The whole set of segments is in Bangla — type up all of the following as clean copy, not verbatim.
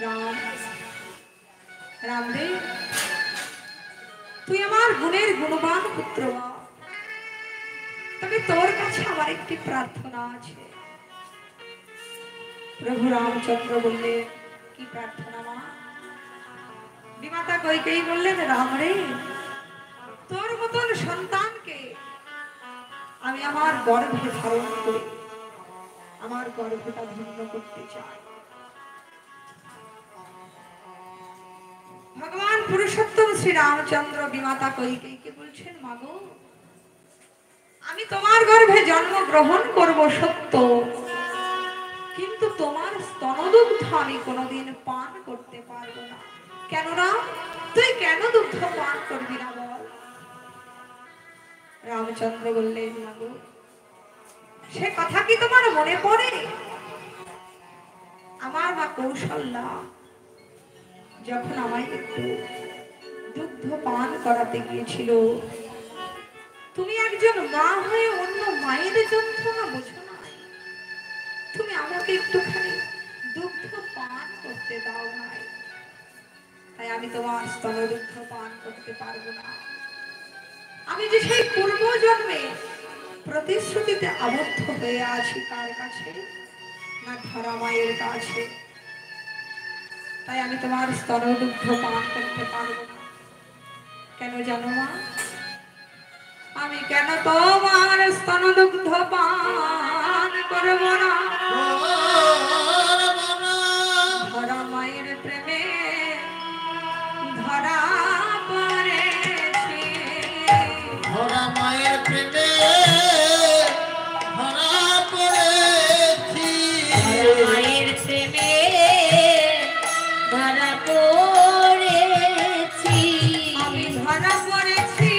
রাম রাম রে, তুই আমার গুণের গুণবান পুত্র, তবে তোর কাছে আমার একটি প্রার্থনা আছে। প্রভু রামচন্দ্র বললেন, কি প্রার্থনা মা? বিমাতা কইকেয়ী বললেন, রাম রে, তোর মতন সন্তানকে আমি আমার গর্ভে ধারণ করি, আমার গর্ভটা ধন্য করতে চাই। ভগবান পুরুষোত্তম শ্রী রামচন্দ্র বিমাতা কইকেয়ীকে বলছেন, মাগো, আমি তোমার গর্ভে জন্ম গ্রহণ করব সত্য, কিন্তু তোমার স্তনদুগ্ধ আমি কোনোদিন পান করতে পারবো না। কেন না? তুই কেন দুগ্ধ পান করবি না বল? রামচন্দ্র বললেন, মাগো, সে কথা কি তোমার মনে পড়ে? আমার মা কৌশল্যা যখন আমায় একটু দুগ্ধ পান করাতে গিয়েছিল, তুমি একজন মা হয়ে অন্য মায়ের যন্ত্রণা বোঝো না, তুমি আমাকে একটুখানি দুগ্ধ পান করতে দাও নাই, তাই আমি তোমার স্তনদুগ্ধ পান করতে পারবো না। আমি যে সেই পূর্ব জন্মে প্রতিশ্রুতিতে আবদ্ধ হয়ে আছি, কার কাছে? না ধরা মায়ের কাছে, তাই আমি তোমার স্তনদুগ্ধ পান করতে পারবো না। কেন জানো মা? আমি কেন তোমার স্তনদুগ্ধ পান করবো না? ধরা মায়ের প্রেমে ধরা পড়েছি, ধরা মায়ের প্রেমে ধরা পড়েছি, মায়ের প্রেমে ধরা পড়েছি, আমি ধরা পড়েছি,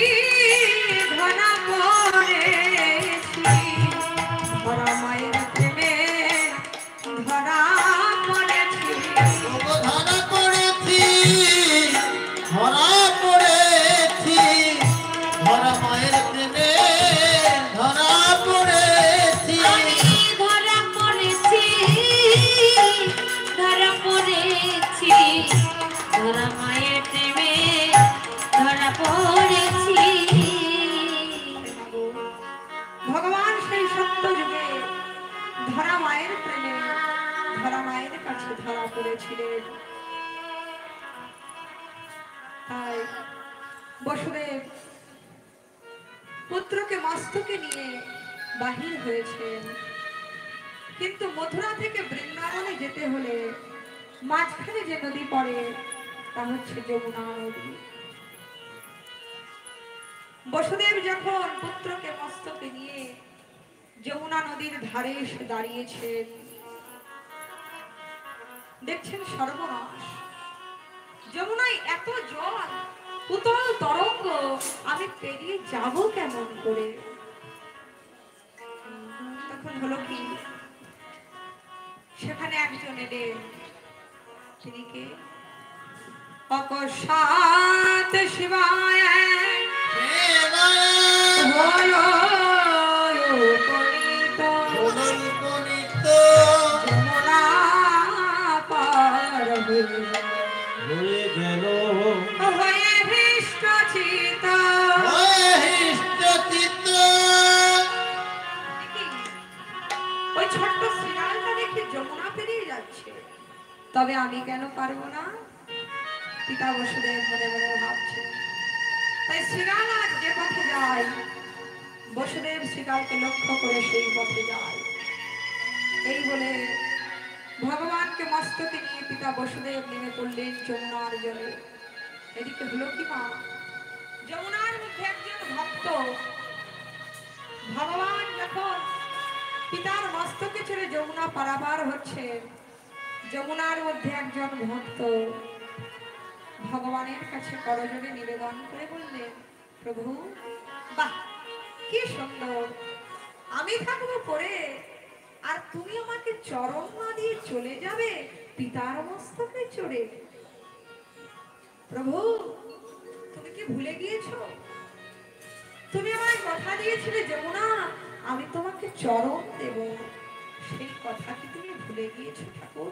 ধরা পড়েছি, ধরা মায়ের প্রেমে ধরা পড়েছি, ধরা পড়েছি, ধরা পড়েছি, ধরা মায়ের প্রেমে ধরা পড়েছি, আমি ধরা পড়েছি, ধরা পড়েছি, ধরা মায়ের প্রেমে ধরা পড়েছি। ভগবান সেই সত্য যুগে ধরা মায়ের প্রেমে ধরা মায়ের কাছে ধরা পড়েছিলেন। তাই বসুদেব পুত্রকে মস্তকে নিয়ে বাহির হয়েছেন, কিন্তু মথুরা থেকে বৃন্দাবনে যেতে হলে মাঝখানে যে নদী পড়ে তা হচ্ছে যমুনা নদী। বসুদেব যখন পুত্রকে মস্তকে নিয়ে যমুনা নদীর ধারে এসে দাঁড়িয়েছেন, দেখছেন সর্বনাশ, যমুনায় এত জল, উতল তরঙ্গ, আমি পেরিয়ে যাব কেমন করে? তখন হলো কি, সেখানে একজন এলেন, তিনি কে? অকস্মাৎ শিবায় হলো উপনীত উপনীত যমুনা পার হয়ে গেল, হয়ে হৃষ্টচিত্ত। হৃষ্টচিত্ত। ওই ছোট্ট শ্রীরামটা দেখে যমুনা পেরিয়ে যাচ্ছে, তবে আমি কেন পারবো না? পিতা বসুদেব মনে মনে ভাবছে। তাই শ্রীরাম আজ যে পথে যায়, বসুদেব শ্রীকালকে লক্ষ্য করে সেই পথে যায়। এই বলে ভগবানকে মস্তকে নিয়ে পিতা বসুদেব নেমে পড়লেন যমুনার জলে। এদিকে হলো কি মা, যমুনার মধ্যে একজন ভক্ত, ভগবান যখন পিতার মস্তকে ছেড়ে যমুনা পারাপার হচ্ছে, যমুনার মধ্যে একজন ভক্ত ভগবানের কাছে করজোড়ে নিবেদন করে বললেন, প্রভু, বাহ, কি সুন্দর, আমি থাকবো পরে আর তুমি আমাকে চরণ না দিয়ে চলে যাবে পিতার মস্তকে চড়ে। প্রভু, তুমি কি ভুলে গিয়েছো? তুমি আমায় কথা দিয়েছিলে যমুনা, আমি তোমাকে চরণ দেব, সেই কথা কি তুমি ভুলে গিয়েছো ঠাকুর?